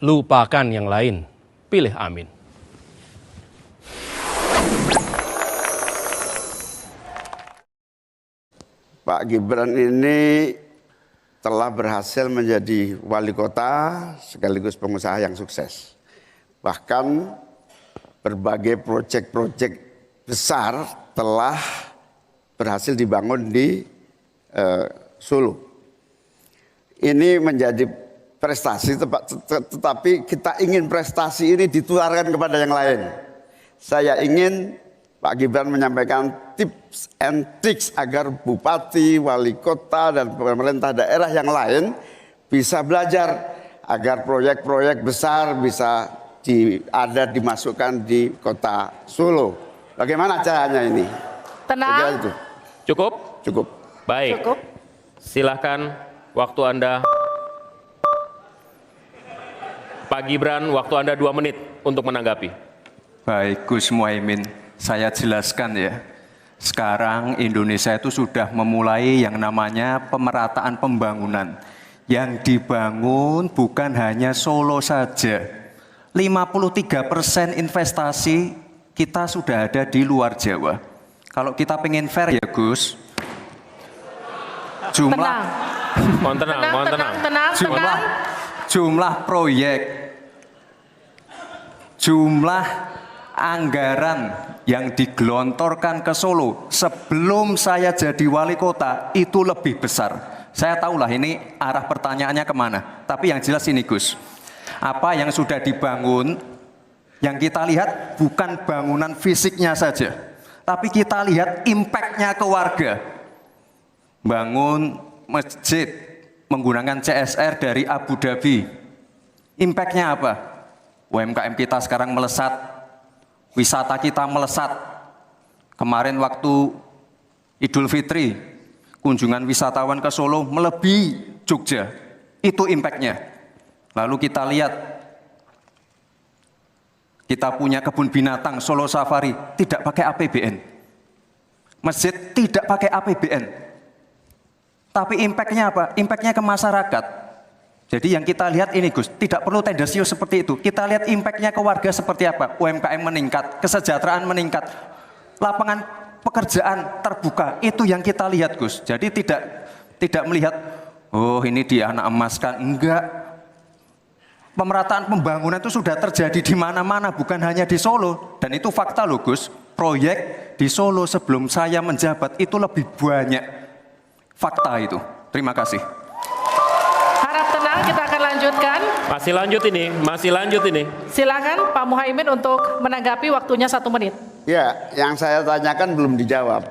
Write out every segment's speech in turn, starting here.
lupakan yang lain, pilih Amin. Pak Gibran ini telah berhasil menjadi wali kota sekaligus pengusaha yang sukses. Bahkan berbagai proyek-proyek besar telah berhasil dibangun di Solo. Ini menjadi prestasi, tetapi kita ingin prestasi ini ditularkan kepada yang lain. Saya ingin Pak Gibran menyampaikan tips and tricks agar bupati, wali kota, dan pemerintah daerah yang lain bisa belajar agar proyek-proyek besar bisa dimasukkan di kota Solo. Bagaimana caranya ini? Tenang. Itu. Cukup? Cukup. Baik. Cukup. Silahkan waktu Anda. Pak Gibran, waktu Anda 2 menit untuk menanggapi. Baik, Gus Muhaimin, saya jelaskan ya. Sekarang Indonesia itu sudah memulai yang namanya pemerataan pembangunan. Yang dibangun bukan hanya Solo saja. 53% investasi kita sudah ada di luar Jawa. Kalau kita pengen fair ya Gus, jumlah proyek, jumlah anggaran yang digelontorkan ke Solo sebelum saya jadi wali kota itu lebih besar. Saya tahulah ini arah pertanyaannya kemana, tapi yang jelas ini Gus, apa yang sudah dibangun, yang kita lihat bukan bangunan fisiknya saja, tapi kita lihat impact-nya ke warga. Bangun masjid menggunakan CSR dari Abu Dhabi, impact-nya apa? UMKM kita sekarang melesat, wisata kita melesat. Kemarin waktu Idul Fitri, kunjungan wisatawan ke Solo melebihi Jogja, itu impact-nya. Lalu kita lihat, kita punya kebun binatang Solo Safari, tidak pakai APBN. Masjid tidak pakai APBN. Tapi impact-nya apa? Impact-nya ke masyarakat. Jadi yang kita lihat ini Gus, tidak perlu tendensius seperti itu. Kita lihat impact-nya ke warga seperti apa? UMKM meningkat, kesejahteraan meningkat, lapangan pekerjaan terbuka. Itu yang kita lihat Gus. Jadi tidak melihat, oh ini dianak emaskan. Enggak. Pemerataan pembangunan itu sudah terjadi di mana-mana, bukan hanya di Solo. Dan itu fakta loh Gus. Proyek di Solo sebelum saya menjabat itu lebih banyak. Fakta itu. Terima kasih. Harap tenang, kita akan lanjutkan. Masih lanjut ini. Silakan Pak Muhaimin untuk menanggapi, waktunya 1 menit. Ya, yang saya tanyakan belum dijawab.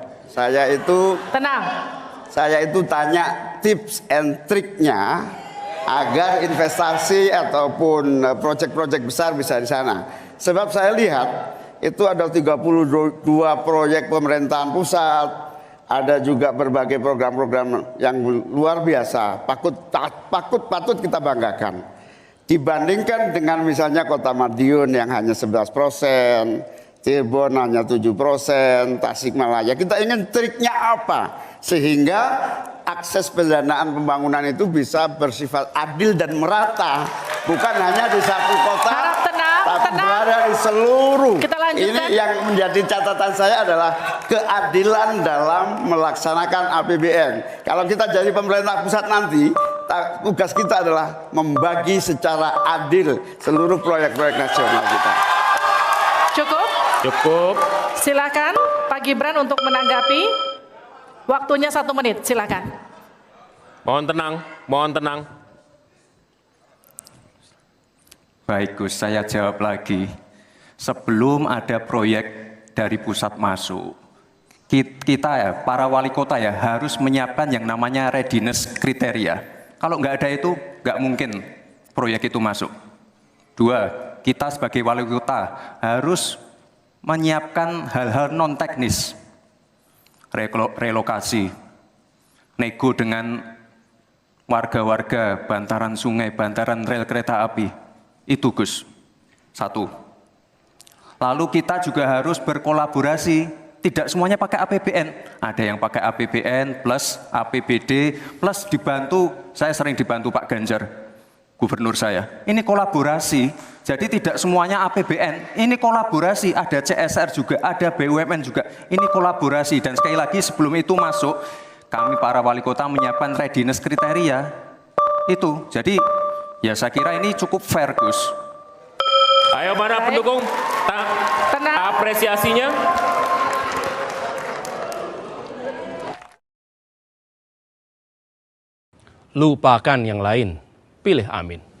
Tenang. Saya itu tanya tips and triknya agar investasi ataupun proyek-proyek besar bisa di sana. Sebab saya lihat itu ada 32 proyek pemerintahan pusat, ada juga berbagai program-program yang luar biasa, patut kita banggakan. Dibandingkan dengan misalnya Kota Madiun yang hanya 11%, Cirebon hanya 7%, Tasikmalaya. Kita ingin triknya apa? Sehingga akses pendanaan pembangunan itu bisa bersifat adil dan merata. Bukan hanya di satu kota, tapi berada di seluruh. Ini yang menjadi catatan saya adalah keadilan dalam melaksanakan APBN. Kalau kita jadi pemerintah pusat nanti, tugas kita adalah membagi secara adil seluruh proyek-proyek nasional kita. Cukup. Silakan Pak Gibran untuk menanggapi. Waktunya 1 menit, silakan. Mohon tenang. Baik Gus, saya jawab lagi. Sebelum ada proyek dari pusat masuk, kita ya, para wali kota ya, harus menyiapkan yang namanya readiness kriteria. Kalau nggak ada itu, nggak mungkin proyek itu masuk. 2, kita sebagai wali kota harus menyiapkan hal-hal non-teknis, relokasi, nego dengan warga-warga, bantaran sungai, bantaran rel kereta api, itu Gus, 1. Lalu kita juga harus berkolaborasi, tidak semuanya pakai APBN, ada yang pakai APBN plus APBD plus dibantu, saya sering dibantu Pak Ganjar, gubernur saya. Ini kolaborasi, jadi tidak semuanya APBN. Ini kolaborasi, ada CSR juga, ada BUMN juga. Ini kolaborasi, dan sekali lagi sebelum itu masuk, kami para wali kota menyiapkan readiness kriteria. Itu, jadi ya saya kira ini cukup fair, Gus. Ayo mana Baik. pendukung? Tenang. Apresiasinya. Lupakan yang lain, pilih Amin.